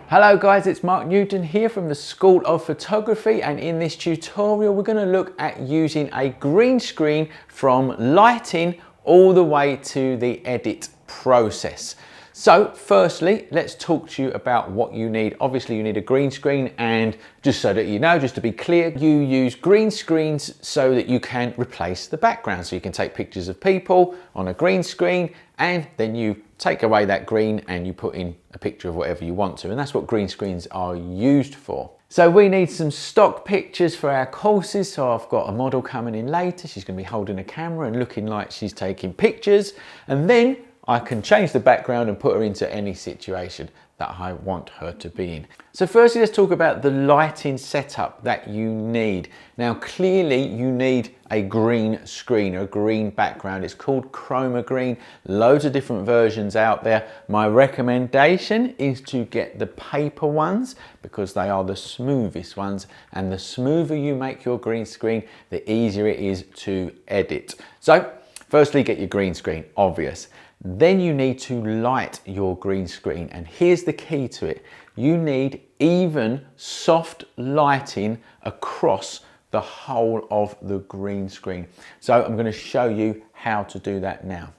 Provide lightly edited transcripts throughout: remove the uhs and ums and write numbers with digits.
Hello guys, it's Mark Newton here from the School of Photography, and in this tutorial we're going to look at using a green screen from lighting all the way to the edit process. So firstly, let's talk to you about what you need. Obviously you need a green screen, and just so that you know, just to be clear, you use green screens so that you can replace the background. So you can take pictures of people on a green screen and then you take away that green and you put in a picture of whatever you want to, and that's what green screens are used for. So we need some stock pictures for our courses. So I've got a model coming in later. She's going to be holding a camera and looking like she's taking pictures, and then I can change the background and put her into any situation that I want her to be in. So firstly, let's talk about the lighting setup that you need. Now, clearly you need a green screen or a green background. It's called chroma green. Loads of different versions out there. My recommendation is to get the paper ones because they are the smoothest ones, and the smoother you make your green screen, the easier it is to edit. So firstly, get your green screen, obvious. Then you need to light your green screen, and here's the key to it. You need even soft lighting across the whole of the green screen. So I'm going to show you how to do that now.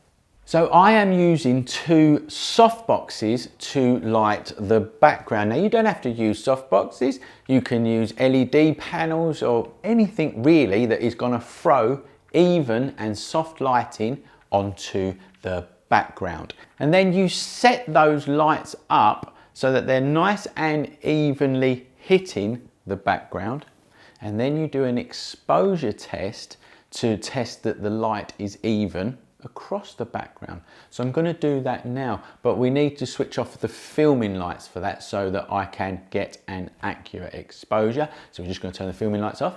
So I am using two soft boxes to light the background. Now you don't have to use soft boxes. You can use LED panels or anything really that is going to throw even and soft lighting onto the background. And then you set those lights up so that they're nice and evenly hitting the background, and then you do an exposure test to test that the light is even across the background. So I'm going to do that now, but we need to switch off the filming lights for that so that I can get an accurate exposure. So we're just going to turn the filming lights off.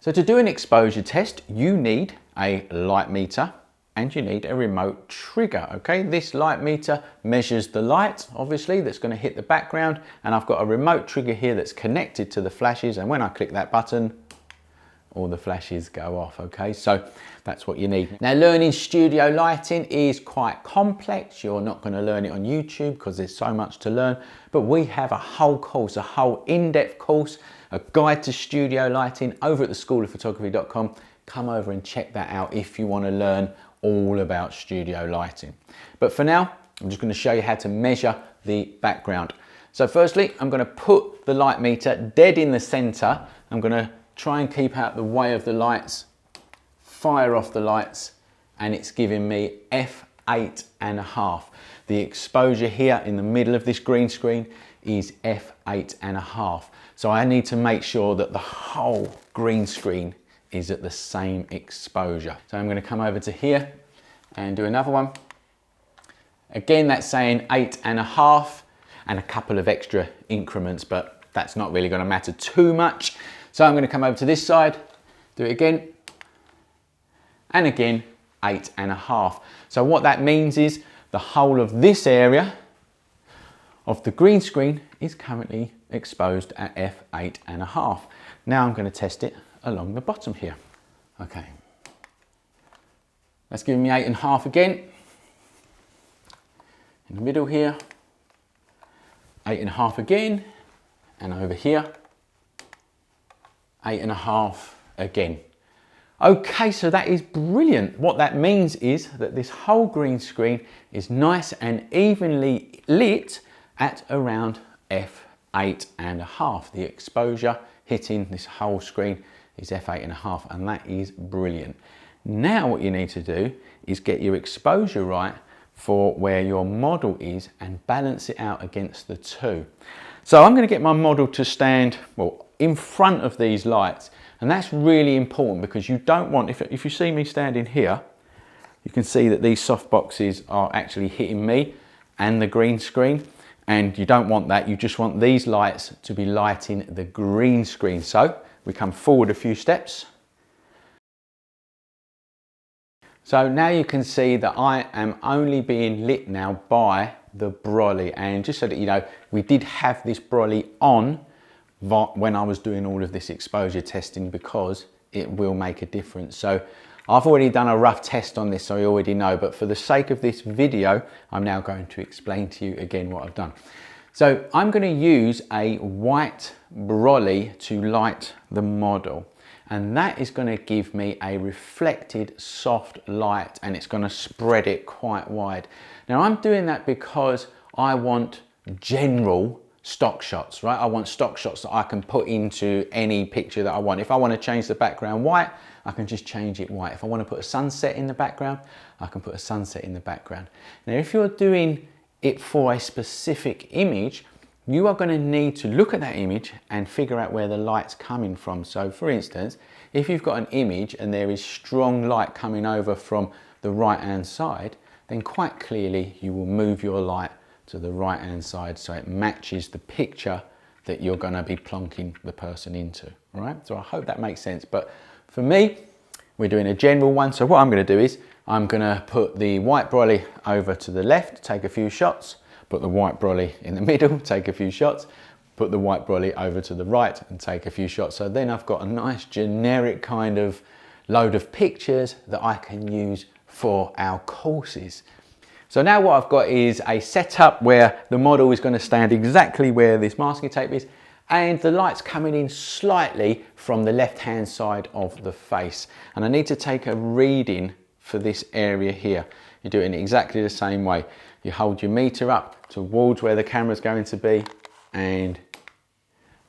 So to do an exposure test, you need a light meter and you need a remote trigger. Okay, this light meter measures the light, obviously, that's going to hit the background, and I've got a remote trigger here that's connected to the flashes, and when I click that button, all the flashes go off. Okay, so that's what you need. Now, learning studio lighting is quite complex. You're not going to learn it on YouTube because there's so much to learn, but we have a whole course, a whole in-depth course, a guide to studio lighting over at theschoolofphotography.com. Come over and check that out if you want to learn all about studio lighting. But for now, I'm just going to show you how to measure the background. So firstly, I'm going to put the light meter dead in the center. I'm going to try and keep out the way of the lights, fire off the lights, and it's giving me f8.5. The exposure here in the middle of this green screen is f8.5. So I need to make sure that the whole green screen is at the same exposure. So I'm going to come over to here and do another one. Again, that's saying 8.5 and a couple of extra increments, but that's not really going to matter too much. So I'm going to come over to this side, do it again, and again, 8.5. So what that means is the whole of this area of the green screen is currently exposed at f8.5. Now I'm going to test it along the bottom here. Okay, that's giving me 8.5 again. In the middle here, 8.5 again, and over here, 8.5 again. Okay, so that is brilliant. What that means is that this whole green screen is nice and evenly lit at around f8.5. The exposure hitting this whole screen is f8.5, and that is brilliant. Now what you need to do is get your exposure right for where your model is and balance it out against the two. So I'm going to get my model to stand, well, in front of these lights, and that's really important because you don't want, if you see me standing here, you can see that these soft boxes are actually hitting me and the green screen, and you don't want that. You just want these lights to be lighting the green screen. So we come forward a few steps. So now you can see that I am only being lit now by the brolly, and just so that you know, we did have this brolly on when I was doing all of this exposure testing because it will make a difference. So I've already done a rough test on this, so you already know, but for the sake of this video, I'm now going to explain to you again what I've done. So I'm going to use a white brolly to light the model, and that is going to give me a reflected soft light, and it's going to spread it quite wide. Now I'm doing that because I want general stock shots, right? I want stock shots that I can put into any picture that I want. If I want to change the background white, I can just change it white. If I want to put a sunset in the background, I can put a sunset in the background. Now, if you're doing it for a specific image, you are going to need to look at that image and figure out where the light's coming from. So for instance, if you've got an image and there is strong light coming over from the right hand side, then quite clearly you will move your light to the right hand side so it matches the picture that you're going to be plonking the person into. All right, so I hope that makes sense. But for me, we're doing a general one. So what I'm going to do is I'm going to put the white brolly over to the left, take a few shots, put the white brolly in the middle, take a few shots, put the white brolly over to the right and take a few shots. So then I've got a nice generic kind of load of pictures that I can use for our courses. So now what I've got is a setup where the model is going to stand exactly where this masking tape is, and the light's coming in slightly from the left hand side of the face. And I need to take a reading for this area here. You do it in exactly the same way. You hold your meter up towards where the camera's going to be and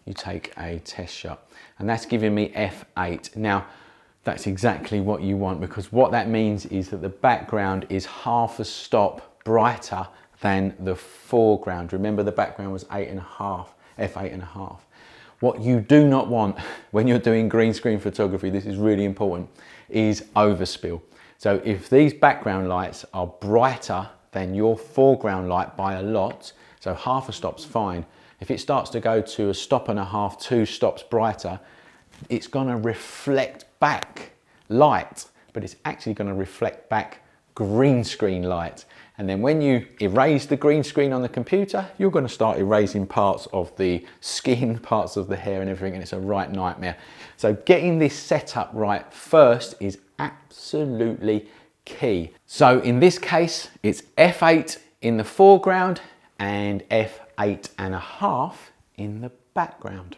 you take a test shot. And that's giving me f8. Now, that's exactly what you want, because what that means is that the background is half a stop brighter than the foreground. Remember, the background was 8.5, f8.5. What you do not want when you're doing green screen photography, this is really important, is overspill. So if these background lights are brighter than your foreground light by a lot, so half a stop's fine. If it starts to go to a stop and a half, 2 stops brighter, it's gonna reflect back light, but it's actually gonna reflect back green screen light. And then when you erase the green screen on the computer, you're gonna start erasing parts of the skin, parts of the hair and everything, and it's a right nightmare. So getting this setup right first is absolutely key. So in this case, it's f8 in the foreground and f8.5 in the background.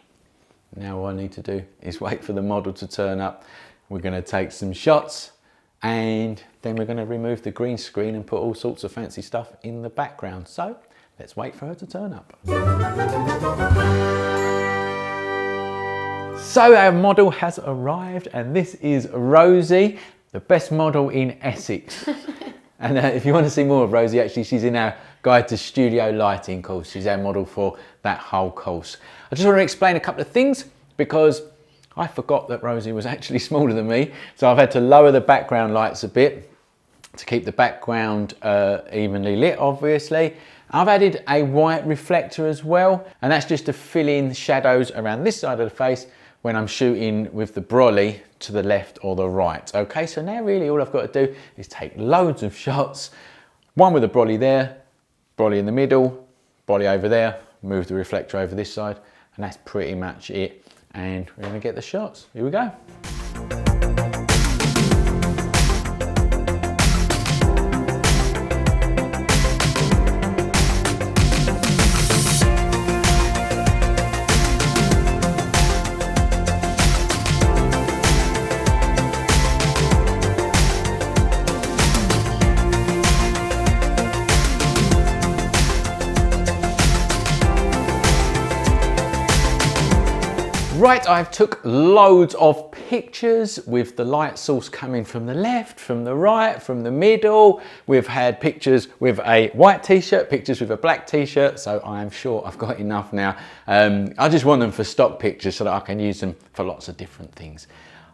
Now all I need to do is wait for the model to turn up. We're going to take some shots and then we're going to remove the green screen and put all sorts of fancy stuff in the background. So let's wait for her to turn up. So our model has arrived, and this is Rosie, the best model in Essex. And if you want to see more of Rosie, actually she's in our Guide to Studio Lighting course. She's our model for that whole course. I just want to explain a couple of things because I forgot that Rosie was actually smaller than me. So I've had to lower the background lights a bit to keep the background evenly lit, obviously. I've added a white reflector as well, and that's just to fill in shadows around this side of the face when I'm shooting with the brolly to the left or the right. Okay, so now really all I've got to do is take loads of shots, one with the brolly there, brolly in the middle, brolly over there, move the reflector over this side, and that's pretty much it. And we're gonna get the shots. Here we go. Right, I've took loads of pictures with the light source coming from the left, from the right, from the middle. We've had pictures with a white t-shirt, pictures with a black t-shirt, so I'm sure I've got enough now. I just want them for stock pictures so that I can use them for lots of different things.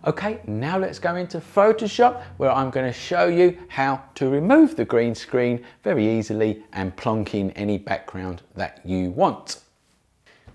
Okay, now let's go into Photoshop, where I'm going to show you how to remove the green screen very easily and plonk in any background that you want.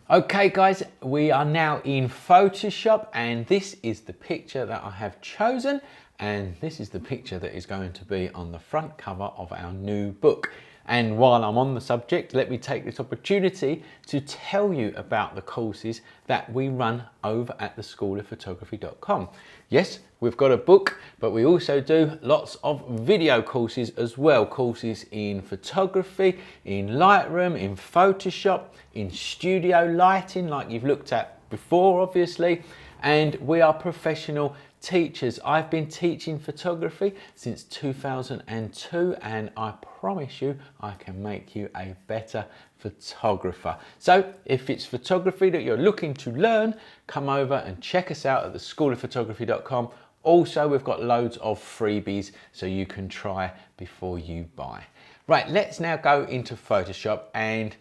Okay guys, we are now in Photoshop, and this is the picture that I have chosen, and this is the picture that is going to be on the front cover of our new book. And while I'm on the subject, let me take this opportunity to tell you about the courses that we run over at theschoolofphotography.com. Yes, we've got a book, but we also do lots of video courses as well. Courses in photography, in Lightroom, in Photoshop, in studio lighting, like you've looked at before, obviously. And we are professional teachers. I've been teaching photography since 2002, and I promise you I can make you a better photographer. So if it's photography that you're looking to learn, come over and check us out at theschoolofphotography.com. Also, we've got loads of freebies so you can try before you buy. Right, let's now go into Photoshop and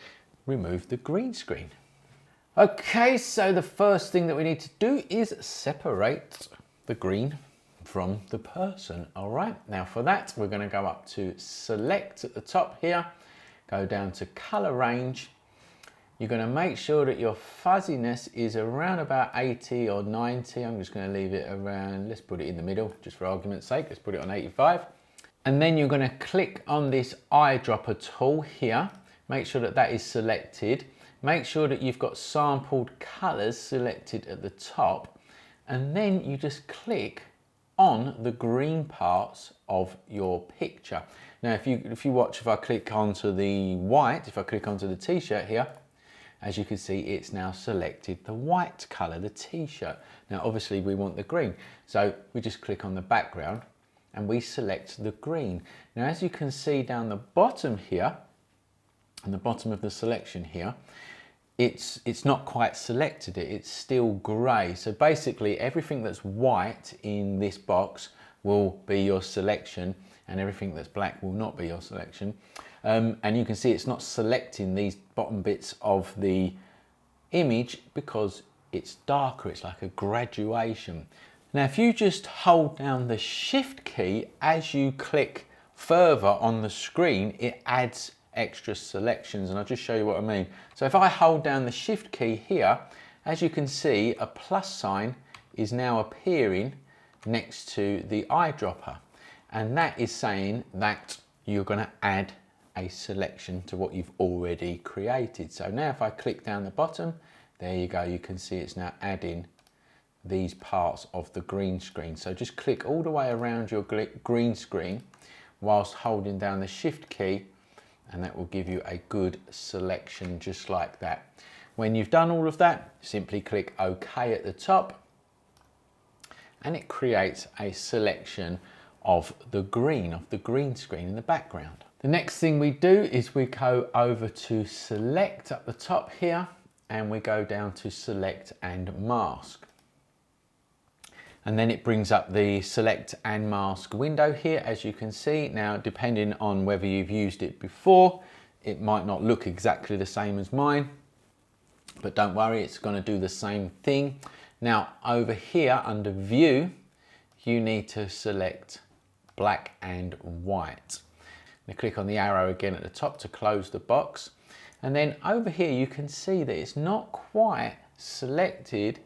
remove the green screen. Okay, so the first thing that we need to do is separate the green from the person. All right, now for that, we're going to go up to select at the top here, go down to color range. You're going to make sure that your fuzziness is around about 80 or 90. I'm just going to leave it around, let's put it in the middle, just for argument's sake. Let's put it on 85. And then you're going to click on this eyedropper tool here. Make sure that that is selected. Make sure that you've got sampled colors selected at the top, and then you just click on the green parts of your picture. Now, if you watch, if I click onto the white, if I click onto the t-shirt here, as you can see, it's now selected the white color, the t-shirt. Now, obviously we want the green. So we just click on the background and we select the green. Now, as you can see down the bottom here, on the bottom of the selection here, it's not quite selected it, it's still grey. So basically everything that's white in this box will be your selection, and everything that's black will not be your selection. And you can see it's not selecting these bottom bits of the image because it's darker, it's like a graduation. Now if you just hold down the shift key as you click further on the screen, it adds extra selections, and I'll just show you what I mean. So if I hold down the shift key here, as you can see, a plus sign is now appearing next to the eyedropper, and that is saying that you're going to add a selection to what you've already created. So now if I click down the bottom, there you go, you can see it's now adding these parts of the green screen. So just click all the way around your green screen whilst holding down the shift key, and that will give you a good selection just like that. When you've done all of that, simply click OK at the top, and it creates a selection of the green screen in the background. The next thing we do is we go over to select up the top here, and we go down to select and mask. And then it brings up the select and mask window here, as you can see. Now, depending on whether you've used it before, it might not look exactly the same as mine, but don't worry, it's going to do the same thing. Now, over here under view, you need to select black and white. Now click on the arrow again at the top to close the box. And then over here, you can see that it's not quite selected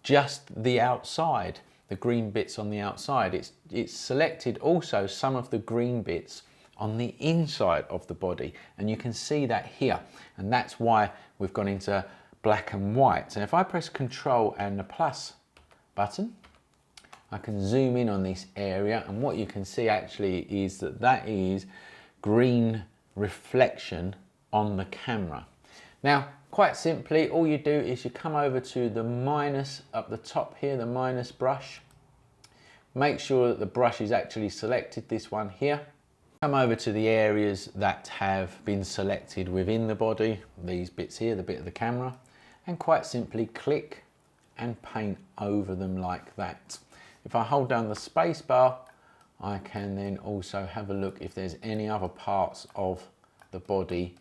just the outside, the green bits on the outside. It's selected also some of the green bits on the inside of the body, and you can see that here, and that's why we've gone into black and white. And if I press Control and the plus button, I can zoom in on this area, and what you can see actually is that that is green reflection on the camera. Now, quite simply, all you do is you come over to the minus up the top here, the minus brush. Make sure that the brush is actually selected, this one here. Come over to the areas that have been selected within the body, these bits here, the bit of the camera, and quite simply click and paint over them like that. If I hold down the space bar, I can then also have a look if there's any other parts of the body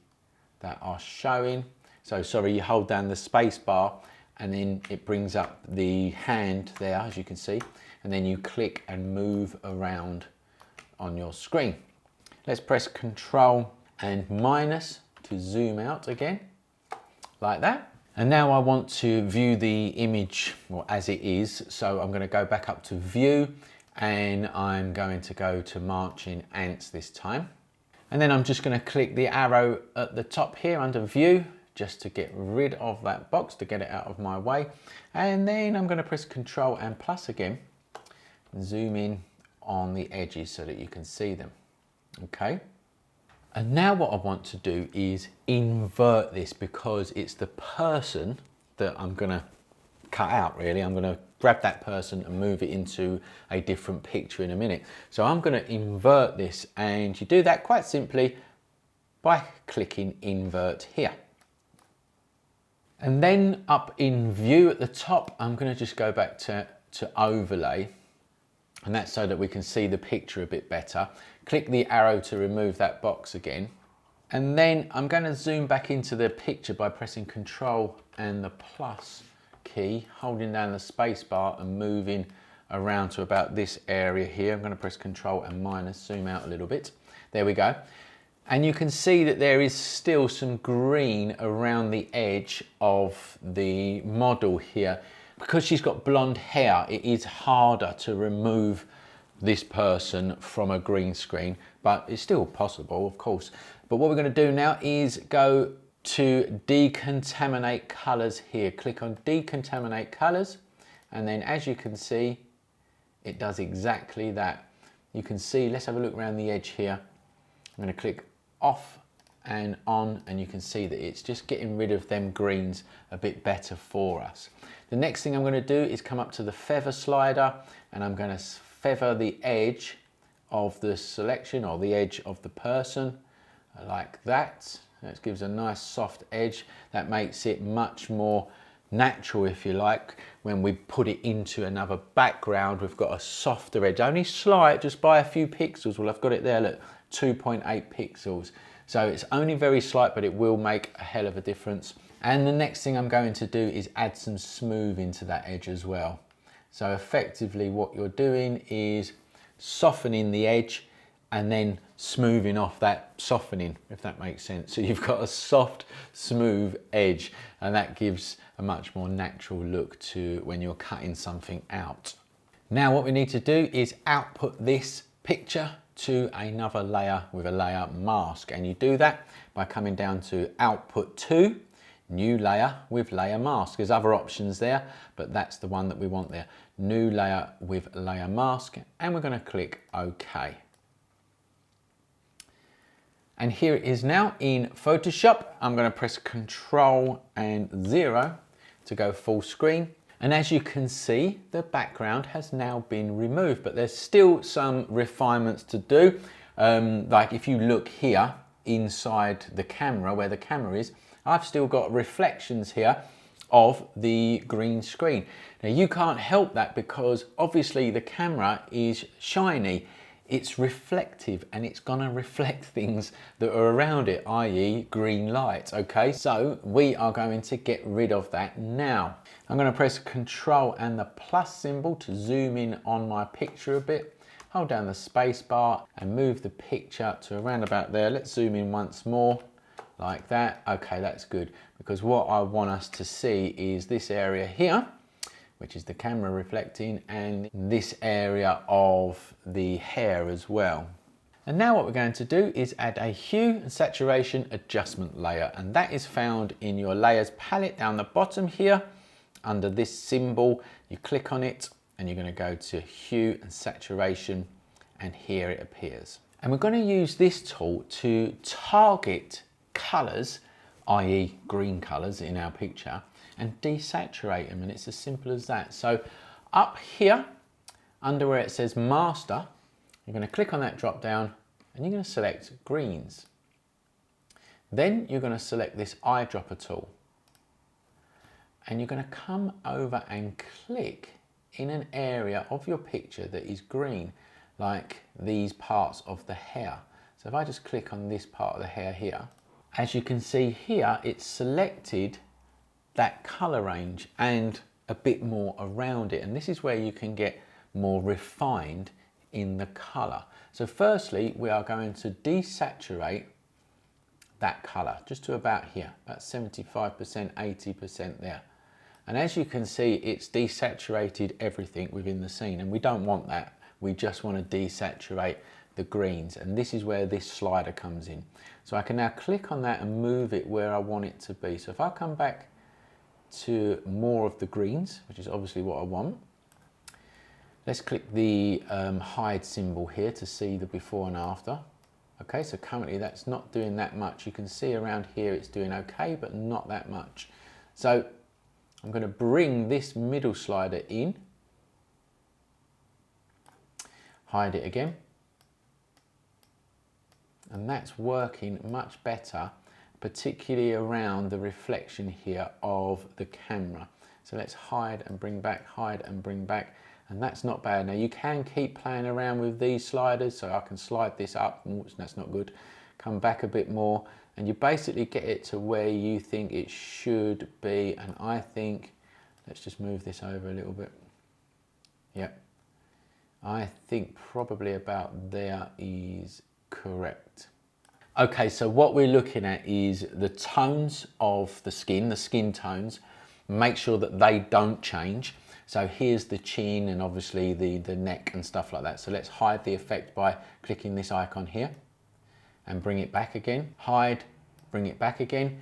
that are showing. So sorry, you hold down the space bar and then it brings up the hand there, as you can see, and then you click and move around on your screen. Let's press Control and minus to zoom out again, like that. And now I want to view the image, well, as it is. So I'm going to go back up to view, and I'm going to go to marching ants this time. And then I'm just going to click the arrow at the top here under view, just to get rid of that box, to get it out of my way. And then I'm going to press Control and plus again, and zoom in on the edges so that you can see them. Okay. And now what I want to do is invert this, because it's the person that I'm going to cut out really. I'm going to grab that person and move it into a different picture in a minute. So I'm going to invert this, and you do that quite simply by clicking invert here. And then up in view at the top, I'm going to just go back to overlay, and that's so that we can see the picture a bit better. Click the arrow to remove that box again. And then I'm going to zoom back into the picture by pressing Control and the plus key, holding down the space bar and moving around to about this area here. I'm going to press Control and minus, zoom out a little bit. There we go. And you can see that there is still some green around the edge of the model here. Because she's got blonde hair, it is harder to remove this person from a green screen, but it's still possible, of course. But what we're going to do now is go to decontaminate colors here. Click on decontaminate colors, and then as you can see, it does exactly that. You can see, let's have a look around the edge here. I'm going to click off and on, and you can see that it's just getting rid of them greens a bit better for us. The next thing I'm going to do is come up to the feather slider, and I'm going to feather the edge of the selection, or the edge of the person, like that. That gives a nice soft edge. That makes it much more natural, if you like. When we put it into another background, we've got a softer edge, only slight, just by a few pixels. Well, I've got it there, look, 2.8 pixels. So it's only very slight, but it will make a hell of a difference. And the next thing I'm going to do is add some smooth into that edge as well. So effectively what you're doing is softening the edge and then smoothing off that softening, if that makes sense. So you've got a soft, smooth edge, and that gives a much more natural look to when you're cutting something out. Now what we need to do is output this picture to another layer with a layer mask, and you do that by coming down to Output to, New Layer with Layer Mask. There's other options there, but that's the one that we want there. New Layer with Layer Mask, and we're going to click OK. And here it is now in Photoshop. I'm going to press Control and 0 to go full screen. And as you can see, the background has now been removed, but there's still some refinements to do. Like if you look here inside the camera, where the camera is, I've still got reflections here of the green screen. Now you can't help that, because obviously the camera is shiny. It's reflective, and it's gonna reflect things that are around it, i.e. green light, okay? So we are going to get rid of that now. I'm gonna press Control and the plus symbol to zoom in on my picture a bit. Hold down the space bar and move the picture to around about there. Let's zoom in once more, like that. Okay, that's good, because what I want us to see is this area here, which is the camera reflecting, and this area of the hair as well. And now what we're going to do is add a hue and saturation adjustment layer, and that is found in your layers palette down the bottom here. Under this symbol, you click on it and you're going to go to hue and saturation, and here it appears. And we're going to use this tool to target colors, i.e. green colors in our picture, and desaturate them, and it's as simple as that. So up here, under where it says master, you're going to click on that drop down and you're going to select greens. Then you're going to select this eyedropper tool, and you're going to come over and click in an area of your picture that is green, like these parts of the hair. So if I just click on this part of the hair here, as you can see here, it's selected that color range and a bit more around it, and this is where you can get more refined in the color. So firstly, we are going to desaturate that color just to about here, about 75%, 80% there. And as you can see, it's desaturated everything within the scene, and we don't want that. We just want to desaturate the greens, and this is where this slider comes in. So I can now click on that and move it where I want it to be. So if I come back to more of the greens, which is obviously what I want, let's click the hide symbol here to see the before and after. Okay, so currently that's not doing that much. You can see around here it's doing okay, but not that much. So I'm going to bring this middle slider in, hide it again, and that's working much better, particularly around the reflection here of the camera. So let's hide and bring back, hide and bring back, and that's not bad. Now you can keep playing around with these sliders, so I can slide this up, that's not good, come back a bit more, and you basically get it to where you think it should be. And I think, let's just move this over a little bit. Yep, I think probably about there is correct. Okay, so what we're looking at is the tones of the skin tones. Make sure that they don't change. So here's the chin and obviously the neck and stuff like that. So let's hide the effect by clicking this icon here and bring it back again. Hide, bring it back again.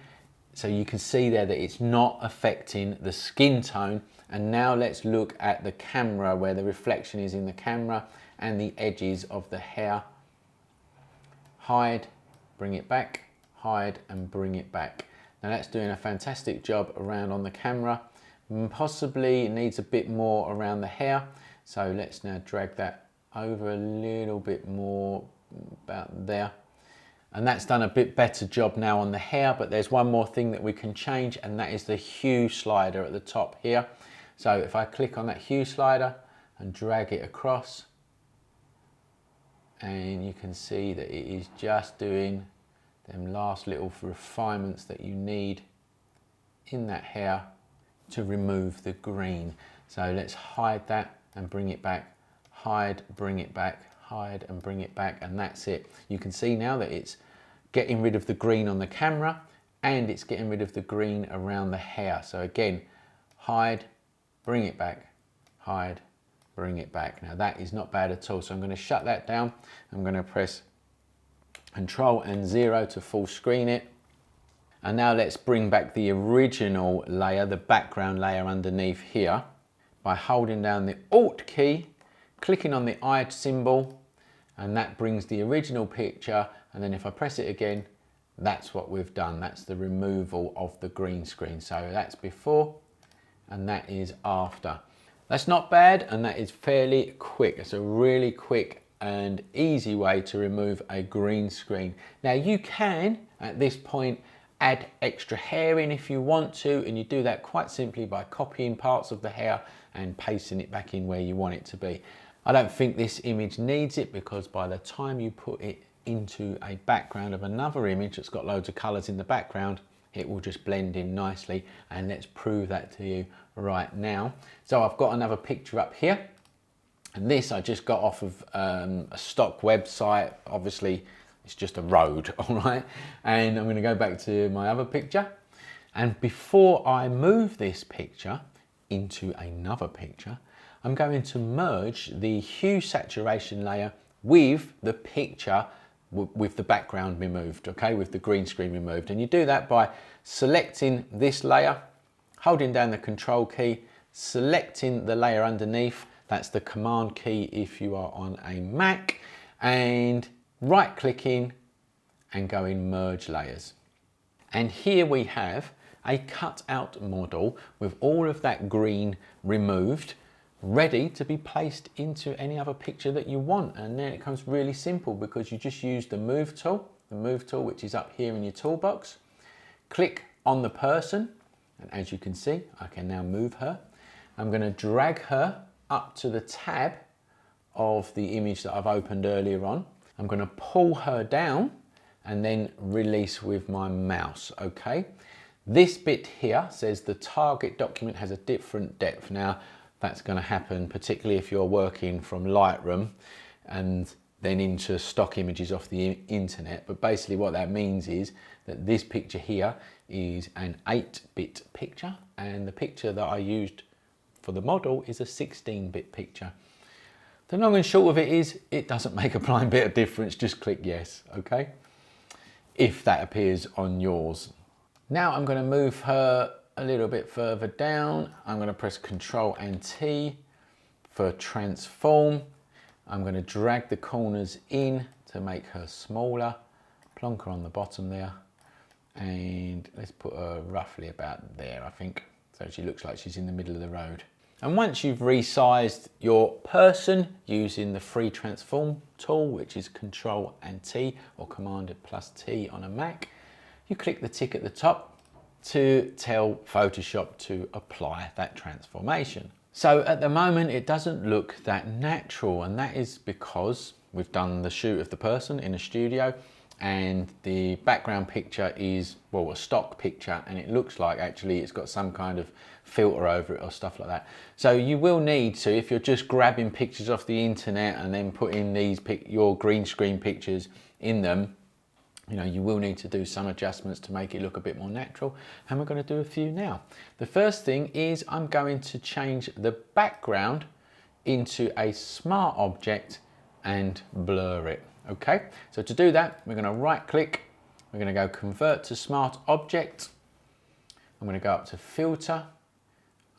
So you can see there that it's not affecting the skin tone. And now let's look at the camera, where the reflection is in the camera and the edges of the hair. Hide, bring it back, hide and bring it back. Now that's doing a fantastic job around on the camera. Possibly it needs a bit more around the hair. So let's now drag that over a little bit more, about there. And that's done a bit better job now on the hair, but there's one more thing that we can change, and that is the hue slider at the top here. So if I click on that hue slider and drag it across, and you can see that it is just doing them last little refinements that you need in that hair to remove the green. So let's hide that and bring it back, hide, bring it back, hide and bring it back, and that's it. You can see now that it's getting rid of the green on the camera and it's getting rid of the green around the hair. So again, hide, bring it back, hide, bring it back. Now that is not bad at all. So I'm going to shut that down. I'm going to press Control and 0 to full screen it. And now let's bring back the original layer, the background layer underneath here, by holding down the Alt key, clicking on the eye symbol, and that brings the original picture. And then if I press it again, that's what we've done. That's the removal of the green screen. So that's before and that is after. That's not bad, and that is fairly quick. It's a really quick and easy way to remove a green screen. Now you can, at this point, add extra hair in if you want to, and you do that quite simply by copying parts of the hair and pasting it back in where you want it to be. I don't think this image needs it, because by the time you put it into a background of another image that's got loads of colours in the background, it will just blend in nicely. And let's prove that to you right now. So I've got another picture up here, and this I just got off of a stock website. Obviously it's just a road, all right? And I'm going to go back to my other picture, and before I move this picture into another picture, I'm going to merge the hue saturation layer with the picture with the background removed, okay, with the green screen removed. And you do that by selecting this layer, holding down the Control key, selecting the layer underneath, that's the Command key if you are on a Mac, and right clicking and going merge layers. And here we have a cutout model with all of that green removed, ready to be placed into any other picture that you want. And then it becomes really simple, because you just use the move tool, which is up here in your toolbox. Click on the person, and as you can see, I can now move her. I'm going to drag her up to the tab of the image that I've opened earlier on. I'm going to pull her down and then release with my mouse, okay? This bit here says the target document has a different depth. Now, that's going to happen particularly if you're working from Lightroom and then into stock images off the internet. But basically what that means is that this picture here is an 8-bit picture, and the picture that I used for the model is a 16-bit picture. The long and short of it is, it doesn't make a blind bit of difference, just click yes, okay? If that appears on yours. Now I'm going to move her a little bit further down. I'm going to press Ctrl and T for transform. I'm going to drag the corners in to make her smaller, plonk her on the bottom there, and let's put her roughly about there, I think, so she looks like she's in the middle of the road. And once you've resized your person using the free transform tool, which is Ctrl and T or Command plus T on a Mac, you click the tick at the top to tell Photoshop to apply that transformation. So at the moment it doesn't look that natural, and that is because we've done the shoot of the person in a studio and the background picture is, well, a stock picture, and it looks like actually it's got some kind of filter over it or stuff like that. So you will need to, if you're just grabbing pictures off the internet and then putting these your green screen pictures in them, you know, you will need to do some adjustments to make it look a bit more natural, and we're going to do a few now. The first thing is I'm going to change the background into a smart object and blur it. Okay, so to do that, we're going to right click, we're going to go convert to smart object, I'm going to go up to filter,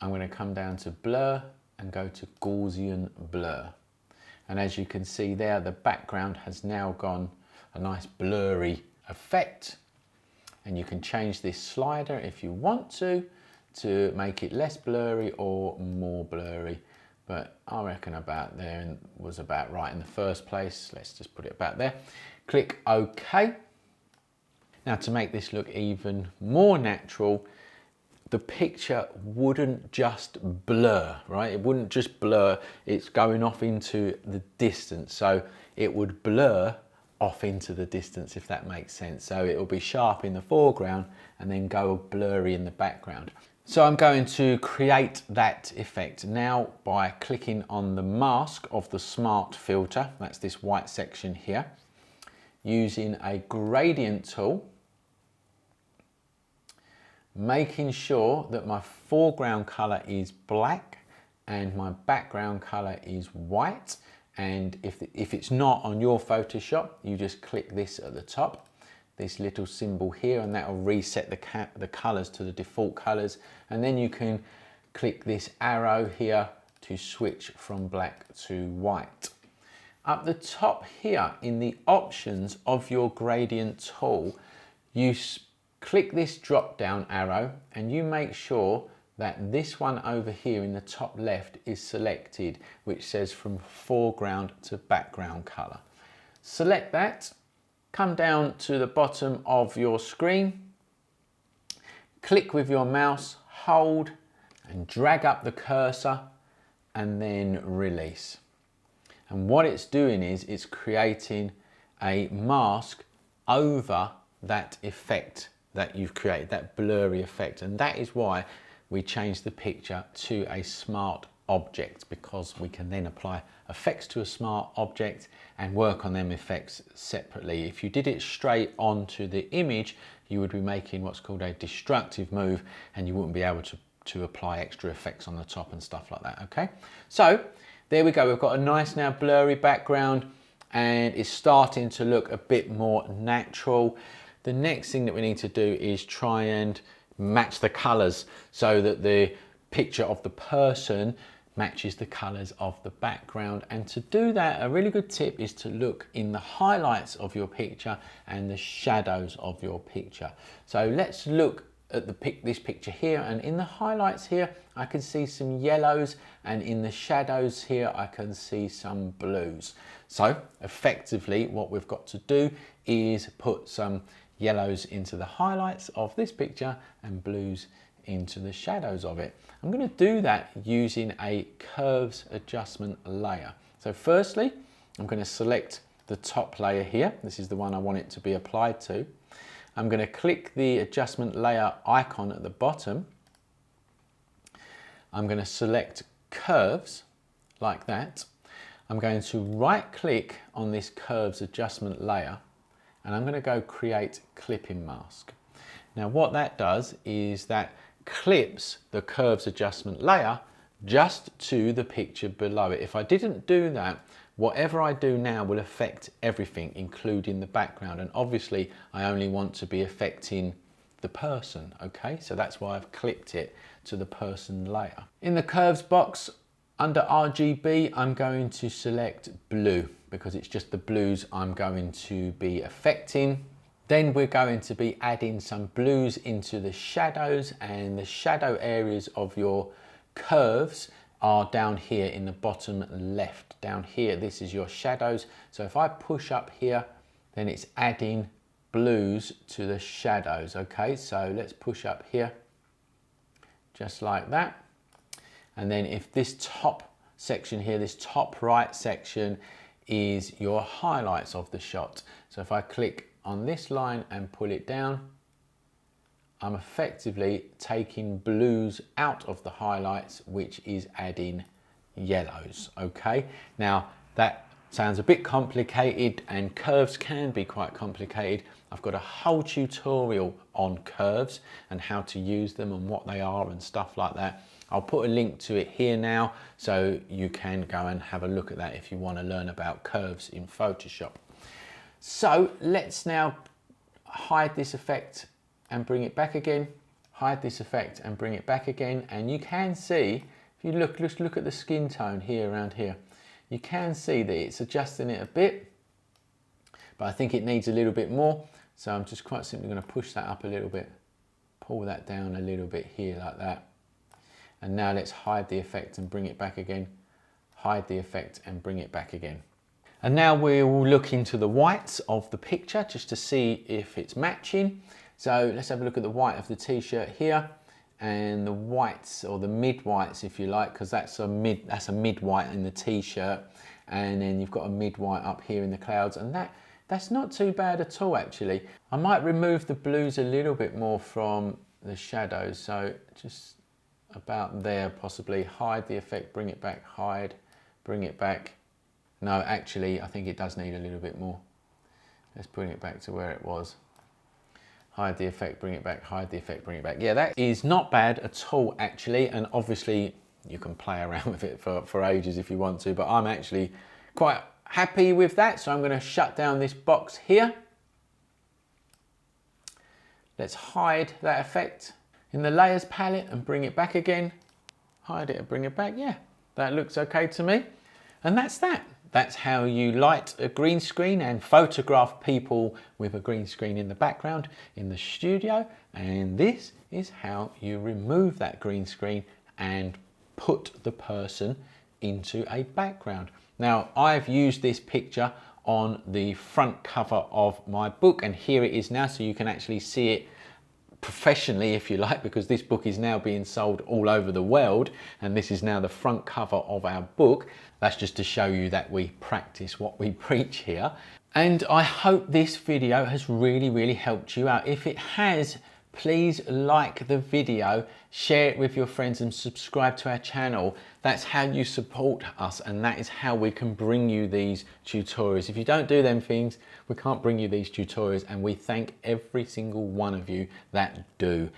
I'm going to come down to blur and go to Gaussian blur. And as you can see there, the background has now gone a nice blurry effect, and you can change this slider if you want to make it less blurry or more blurry. But I reckon about there was about right in the first place. Let's just put it about there. Click OK. Now to make this look even more natural, the picture wouldn't just blur, right? It wouldn't just blur, it's going off into the distance. So it would blur off into the distance, if that makes sense. So it will be sharp in the foreground and then go blurry in the background. So I'm going to create that effect now by clicking on the mask of the smart filter. That's this white section here. Using a gradient tool, making sure that my foreground color is black and my background color is white. And if it's not on your Photoshop, you just click this at the top, this little symbol here, and that will reset the colors to the default colors. And then you can click this arrow here to switch from black to white. Up the top here in the options of your gradient tool, you click this drop down arrow and you make sure that this one over here in the top left is selected, which says from foreground to background color. Select that, come down to the bottom of your screen, click with your mouse, hold and drag up the cursor and then release. And what it's doing is it's creating a mask over that effect that you've created, that blurry effect. And that is why we change the picture to a smart object, because we can then apply effects to a smart object and work on them effects separately. If you did it straight onto the image, you would be making what's called a destructive move, and you wouldn't be able to apply extra effects on the top and stuff like that. Okay, so there we go. We've got a nice now blurry background and it's starting to look a bit more natural. The next thing that we need to do is try and match the colors so that the picture of the person matches the colors of the background. And to do that, a really good tip is to look in the highlights of your picture and the shadows of your picture. So let's look at this picture here, and in the highlights here I can see some yellows, and in the shadows here I can see some blues. So effectively what we've got to do is put some yellows into the highlights of this picture and blues into the shadows of it. I'm going to do that using a curves adjustment layer. So firstly, I'm going to select the top layer here. This is the one I want it to be applied to. I'm going to click the adjustment layer icon at the bottom. I'm going to select curves like that. I'm going to right click on this curves adjustment layer, and I'm going to go create clipping mask. Now what that does is that clips the curves adjustment layer just to the picture below it. If I didn't do that, whatever I do now will affect everything, including the background. And obviously I only want to be affecting the person, okay? So that's why I've clipped it to the person layer. In the curves box, under RGB, I'm going to select blue because it's just the blues I'm going to be affecting. Then we're going to be adding some blues into the shadows, and the shadow areas of your curves are down here in the bottom left. Down here, this is your shadows. So if I push up here, then it's adding blues to the shadows. Okay, so let's push up here, just like that. And then if this top section here, this top right section is your highlights of the shot. So if I click on this line and pull it down, I'm effectively taking blues out of the highlights, which is adding yellows, okay? Now, that sounds a bit complicated, and curves can be quite complicated. I've got a whole tutorial on curves and how to use them and what they are and stuff like that. I'll put a link to it here now, so you can go and have a look at that if you want to learn about curves in Photoshop. So let's now hide this effect and bring it back again, hide this effect and bring it back again. And you can see, if you look, just look at the skin tone here, around here, you can see that it's adjusting it a bit, but I think it needs a little bit more. So I'm just quite simply going to push that up a little bit, pull that down a little bit here like that. And now let's hide the effect and bring it back again, hide the effect and bring it back again. And now we'll look into the whites of the picture just to see if it's matching. So let's have a look at the white of the t-shirt here, and the whites, or the mid whites if you like, because that's a mid white in the t-shirt, and then you've got a mid white up here in the clouds, and that's not too bad at all actually. I might remove the blues a little bit more from the shadows, so just about there possibly. Hide the effect, bring it back, hide, bring it back. No, actually, I think it does need a little bit more. Let's bring it back to where it was. Hide the effect, bring it back, hide the effect, bring it back. Yeah, that is not bad at all, actually. And obviously, you can play around with it for ages if you want to, but I'm actually quite happy with that. So I'm going to shut down this box here. Let's hide that effect in the layers palette and bring it back again. Hide it and bring it back. Yeah, that looks okay to me. And that's that. That's how you light a green screen and photograph people with a green screen in the background in the studio. And this is how you remove that green screen and put the person into a background. Now, I've used this picture on the front cover of my book, and here it is now, so you can actually see it professionally if you like, because this book is now being sold all over the world, and this is now the front cover of our book. That's just to show you that we practice what we preach here. And I hope this video has really helped you out. If it has, please like the video, share it with your friends and subscribe to our channel. That's how you support us, and that is how we can bring you these tutorials. If you don't do them things, we can't bring you these tutorials, and we thank every single one of you that do.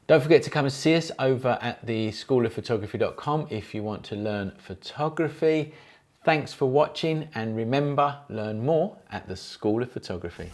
Don't forget to come and see us over at the schoolofphotography.com if you want to learn photography. Thanks for watching, and remember, learn more at the School of Photography.